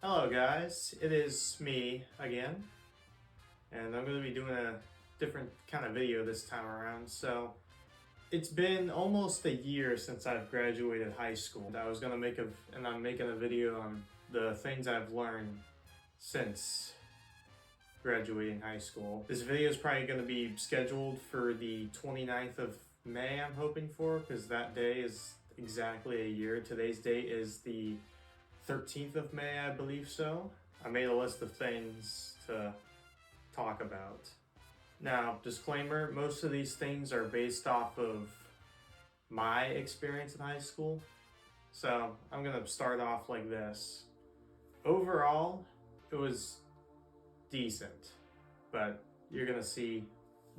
Hello guys, it is me again, and I'm going to be doing a different kind of video this time around. So it's been almost a year since I've graduated high school. I'm making a video on the things I've learned since graduating high school. This video is probably going to be scheduled for the 29th of May, I'm hoping for, because that day is exactly a year. Today's date is the 13th of May, I believe so. I made a list of things to talk about. Now, disclaimer, most of these things are based off of my experience in high school. So I'm gonna start off like this. Overall, it was decent, but you're gonna see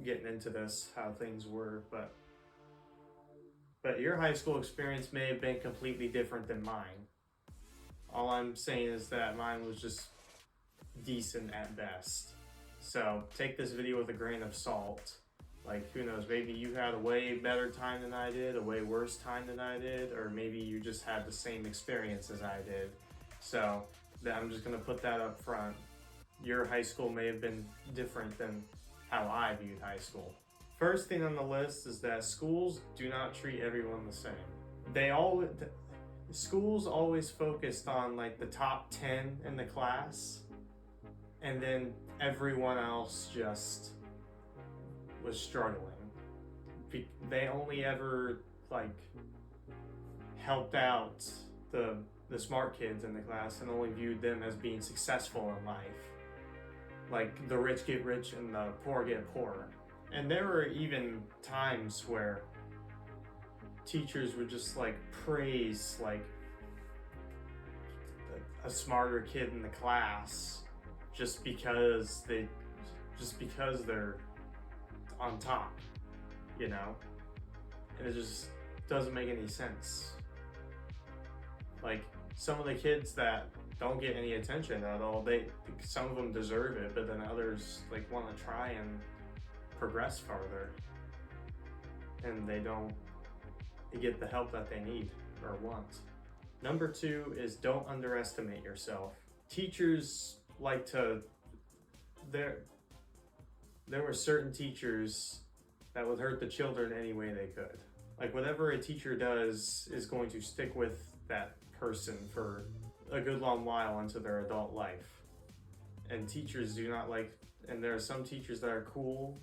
getting into this how things were, but your high school experience may have been completely different than mine. All I'm saying is that mine was just decent at best. So take this video with a grain of salt. Like, who knows, maybe you had a way better time than I did, a way worse time than I did, or maybe you just had the same experience as I did. So I'm just gonna put that up front. Your high school may have been different than how I viewed high school. First thing on the list is that schools do not treat everyone the same. Schools always focused on like the top 10 in the class, and then everyone else just was struggling. They only ever like helped out the smart kids in the class and only viewed them as being successful in life. Like, the rich get rich and the poor get poorer. And there were even times where teachers would just like praise like a smarter kid in the class just because they're on top, you know? And it just doesn't make any sense. Like, some of the kids that don't get any attention at all, some of them deserve it, but then others like want to try and progress farther, and they don't get the help that they need or want. Number 2 is don't underestimate yourself. Teachers like to, there were certain teachers that would hurt the children any way they could. Like, whatever a teacher does is going to stick with that person for a good long while into their adult life. And teachers do not like, and there are some teachers that are cool,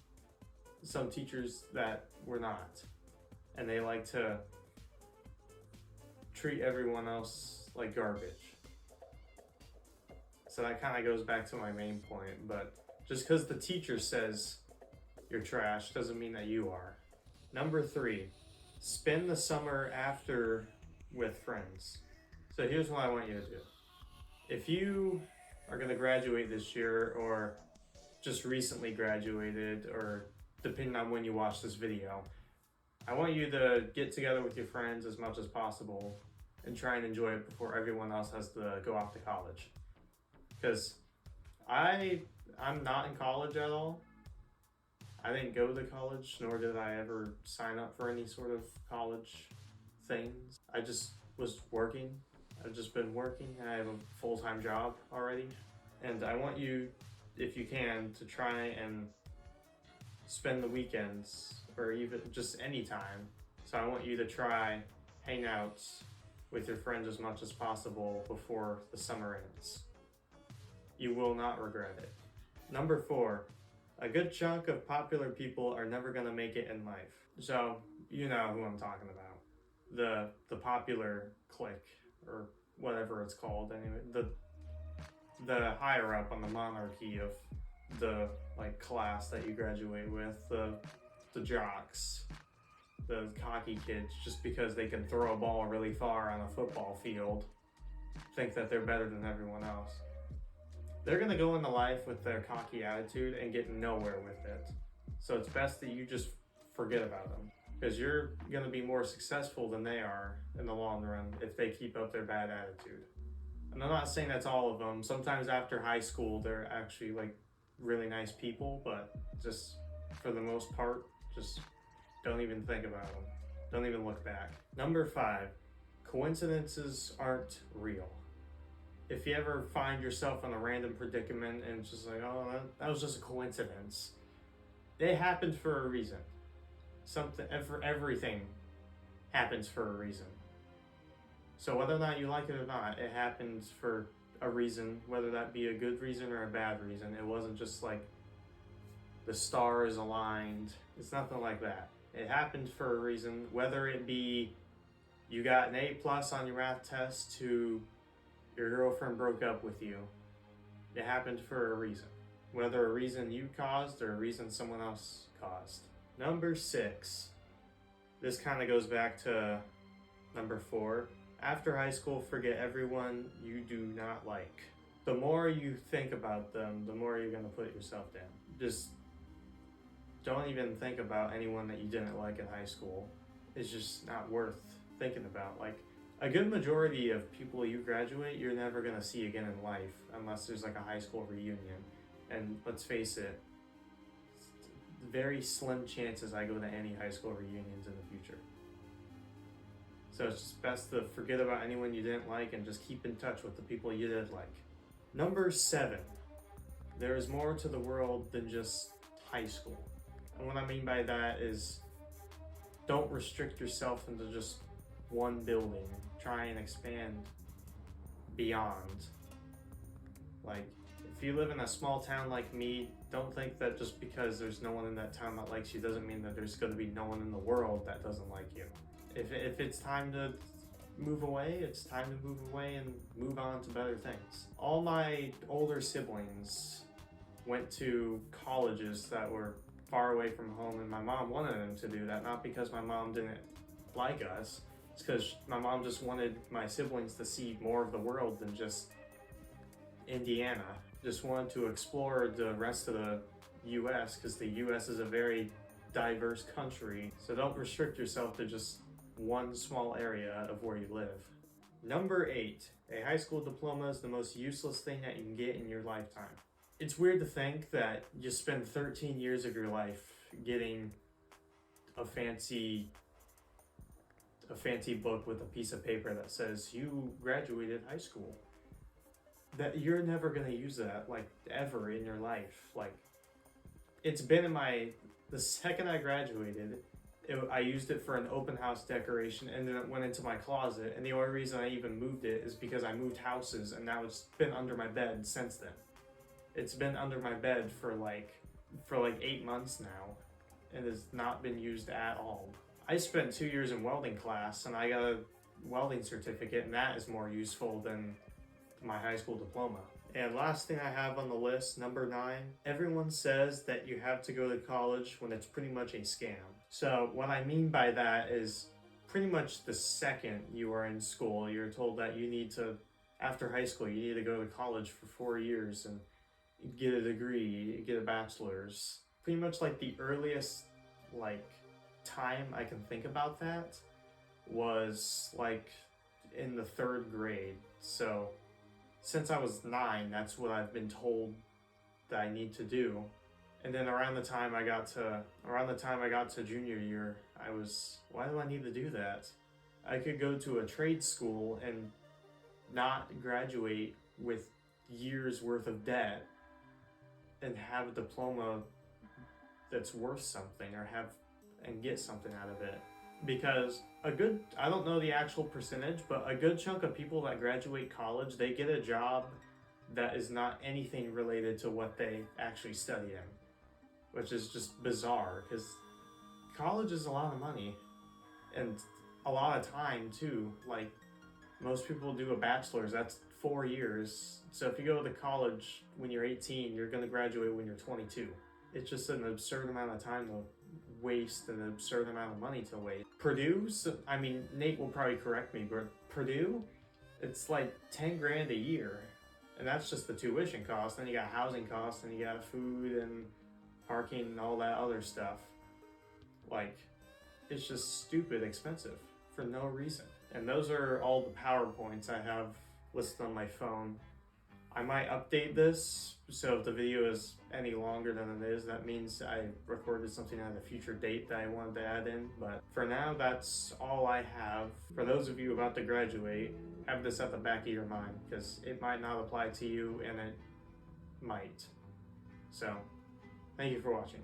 some teachers that were not. And they like to treat everyone else like garbage. So that kind of goes back to my main point, but just because the teacher says you're trash doesn't mean that you are. Number 3, spend the summer after with friends. So here's what I want you to do. If you are going to graduate this year, or just recently graduated, or depending on when you watch this video, I want you to get together with your friends as much as possible and try and enjoy it before everyone else has to go off to college. Because I'm not in college at all. I didn't go to college, nor did I ever sign up for any sort of college things. I just was working. I've just been working. I have a full-time job already. And I want you, if you can, to try and spend the weekends, or even just any time. So I want you to try hangouts with your friends as much as possible before the summer ends. You will not regret it. Number 4, a good chunk of popular people are never gonna make it in life. So you know who I'm talking about. The popular clique, or whatever it's called anyway. The higher up on the monarchy of the like class that you graduate with, the jocks, the cocky kids, just because they can throw a ball really far on a football field, think that they're better than everyone else. They're gonna go into life with their cocky attitude and get nowhere with it. So it's best that you just forget about them, because you're gonna be more successful than they are in the long run if they keep up their bad attitude. And I'm not saying that's all of them. Sometimes after high school, they're actually like really nice people, but just for the most part, just don't even think about them. Don't even look back. Number 5, coincidences aren't real. if you ever find yourself in a random predicament and it's just like, oh, that was just a coincidence, it happened for a reason. For everything happens for a reason. So whether or not you like it or not, it happens for a reason, whether that be a good reason or a bad reason. It wasn't just like the stars aligned. It's nothing like that. It happened for a reason, whether it be you got an A+ on your math test to your girlfriend broke up with you. It happened for a reason. Whether a reason you caused or a reason someone else caused. Number 6. This kind of goes back to number 4. After high school, forget everyone you do not like. The more you think about them, the more you're going to put yourself down. Just don't even think about anyone that you didn't like in high school. It's just not worth thinking about. Like, a good majority of people you graduate, you're never going to see again in life unless there's like a high school reunion. And let's face it, very slim chances I go to any high school reunions in the future. So it's just best to forget about anyone you didn't like and just keep in touch with the people you did like. Number 7. There is more to the world than just high school. And what I mean by that is, don't restrict yourself into just one building. Try and expand beyond. Like, if you live in a small town like me, don't think that just because there's no one in that town that likes you doesn't mean that there's going to be no one in the world that doesn't like you. If it's time to move away, it's time to move away and move on to better things. All my older siblings went to colleges that were far away from home, and my mom wanted them to do that, not because my mom didn't like us. It's because my mom just wanted my siblings to see more of the world than just Indiana. Just wanted to explore the rest of the US, because the US is a very diverse country. So don't restrict yourself to just one small area of where you live. Number 8, a high school diploma is the most useless thing that you can get in your lifetime. It's weird to think that you spend 13 years of your life getting a fancy book with a piece of paper that says you graduated high school. That you're never gonna use that, like, ever in your life. Like, it's been the second I graduated, I used it for an open house decoration, and then it went into my closet, and the only reason I even moved it is because I moved houses, and now it's been under my bed since then. It's been under my bed for like 8 months now, and has not been used at all. I spent 2 years in welding class, and I got a welding certificate, and that is more useful than my high school diploma. And last thing I have on the list, number 9, everyone says that you have to go to college when it's pretty much a scam. So what I mean by that is, pretty much the second you are in school, you're told that you need to, after high school, you need to go to college for 4 years and get a degree, get a bachelor's. Pretty much like the earliest time I can think about that was like in the 3rd grade. So since I was 9, that's what I've been told that I need to do. And then around the time I got to junior year, I was, why do I need to do that? I could go to a trade school and not graduate with years worth of debt and have a diploma that's worth something, or get something out of it. Because I don't know the actual percentage, but a good chunk of people that graduate college, they get a job that is not anything related to what they actually study in, which is just bizarre, because college is a lot of money and a lot of time too. Like, most people do a bachelor's, that's 4 years. So if you go to college when you're 18, you're going to graduate when you're 22. It's just an absurd amount of time to waste, an absurd amount of money to waste. Purdue, I mean, Nate will probably correct me, but Purdue, it's like 10 grand a year. And that's just the tuition cost. Then you got housing costs, and you got food and parking and all that other stuff. Like, it's just stupid expensive for no reason. And those are all the PowerPoints I have listed on my phone I might update this, so if the video is any longer than it is, that means I recorded something at a future date that I wanted to add in. But for now, that's all I have. For those of you about to graduate, have this at the back of your mind, because it might not apply to you, and it might. So, thank you for watching.